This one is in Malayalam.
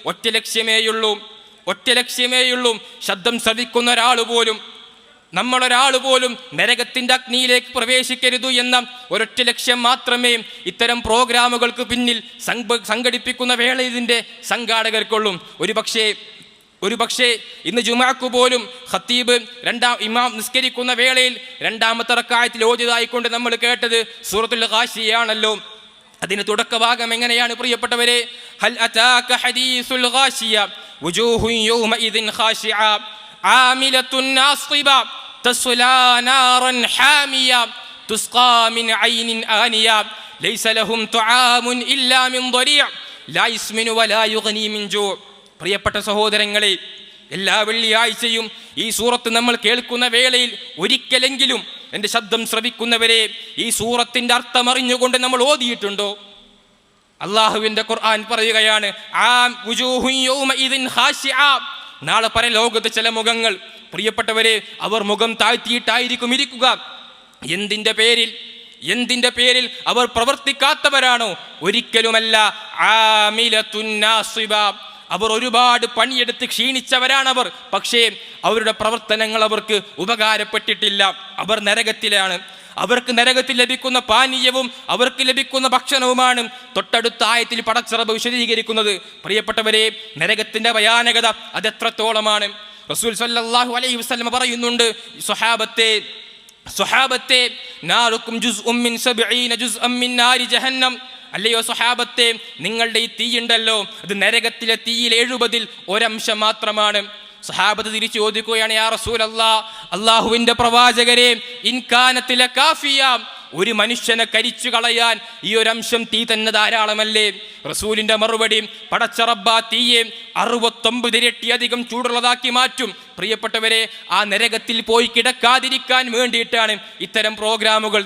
ഒറ്റ ലക്ഷ്യമേയുള്ളൂ. ശബ്ദം ശ്രവിക്കുന്ന നമ്മളൊരാൾ പോലും നരകത്തിൻ്റെ അഗ്നിയിലേക്ക് പ്രവേശിക്കരുത് എന്ന ഒരൊറ്റ ലക്ഷ്യം മാത്രമേ ഇത്തരം പ്രോഗ്രാമുകൾക്ക് പിന്നിൽ സംഘടിപ്പിക്കുന്ന വേള ഇതിൻ്റെ സംഘാടകർക്കുള്ളൂ. ഒരു പക്ഷേ ഇന്ന് ജുമാക്ക് പോലും ഖത്തീബ് ഇമാം നിസ്കരിക്കുന്ന വേളയിൽ രണ്ടാമത്തെ റക്അത്തിൽ ഓതിയതായിക്കൊണ്ട് നമ്മൾ കേട്ടത് സൂറത്തുൽ ഗാശിയയാണല്ലോ. അതിന് തുടക്കഭാഗം എങ്ങനെയാണ് പ്രിയപ്പെട്ടവരെ? ഹൽ അതാക ഹദീസുൽ ഗാശിയ വുജൂഹുൻ യൗമഇദിൻ ഖാശിഅ ആമിലത്തുൻ നാസിബ തസ്ലാ നാറൻ ഹാമിയ തുസ്ഖാ മിൻ ഐനിൻ ആനിയ ലൈസ ലഹും തുആമുൻ ഇല്ലാ മിൻ ദരീഅ ലാ യസ്മിനു വലാ യുഗ്നി മിൻ ജൂ. പ്രിയപ്പെട്ട സഹോദരങ്ങളെ, എല്ലാ വെള്ളിയാഴ്ചയും ഈ സൂറത്ത് നമ്മൾ കേൾക്കുന്ന വേളയിൽ ഒരിക്കലെങ്കിലും എൻ്റെ ശബ്ദം ശ്രവിക്കുന്നവരെ ഈ സൂറത്തിൻ്റെ അർത്ഥം അറിഞ്ഞുകൊണ്ട് നമ്മൾ ഓതിയിട്ടുണ്ടോ? അള്ളാഹുവിൻ്റെ ഖുർആൻ പറയുകയാണ്, നാളെ പരലോകത്ത് ചില മുഖങ്ങൾ, പ്രിയപ്പെട്ടവരെ, അവർ മുഖം താഴ്ത്തിയിട്ടായിരിക്കും ഇരിക്കുക. എന്തിൻ്റെ പേരിൽ? അവർ പ്രവർത്തിക്കാത്തവരാണോ? ഒരിക്കലുമല്ല. ആമിലത്തുൻ നാസിബ, അവർ ഒരുപാട് പണിയെടുത്ത് ക്ഷീണിച്ചവരാണവർ. പക്ഷേ അവരുടെ പ്രവർത്തനങ്ങൾ അവർക്ക് ഉപകാരപ്പെട്ടിട്ടില്ല. അവർ നരകത്തിലാണ്. അവർക്ക് നരകത്തിൽ ലഭിക്കുന്ന പാനീയവും അവർക്ക് ലഭിക്കുന്ന ഭക്ഷണവുമാണ് തൊട്ടടുത്ത ആയത്തിൽ പടച്ചറബ് വിശദീകരിക്കുന്നത്. പ്രിയപ്പെട്ടവരെ, നരകത്തിന്റെ ഭയാനകത അതെത്രത്തോളമാണ്? റസൂൽ സല്ലല്ലാഹു അലൈഹി വസല്ലം പറയുന്നുണ്ട്, സ്വഹാബത്തെ നാറുക്കും ജുസ്ഉം മിൻ 70 ജുസ്അം മിൻ നാരി ജഹന്നം. അല്ലയോ സ്വഹാബത്തെ, നിങ്ങളുടെ ഈ തീയുണ്ടല്ലോ, അത് നരകത്തിലെ തീയിൽ 70 ഒരംശം മാത്രമാണ്. സ്വഹാബത്ത് തിരിച്ചു ചോദിക്കുകയാണ്, യാ റസൂലല്ലാഹ്, അല്ലാഹുവിൻ്റെ പ്രവാചകരെ, ഇൻ കാനത് ലകാഫിയ, ഒരു മനുഷ്യനെ കരിച്ചു കളയാൻ ഈ ഒരംശം തീ തന്നെ ധാരാളമല്ലേ? റസൂലിൻ്റെ മറുപടി, പടച്ച റബ്ബ് തീയെ 69 ഇരട്ടി അധികം ചൂടുള്ളതാക്കി മാറ്റും. പ്രിയപ്പെട്ടവരെ, ആ നരകത്തിൽ പോയി കിടക്കാതിരിക്കാൻ വേണ്ടിയിട്ടാണ് ഇത്തരം പ്രോഗ്രാമുകൾ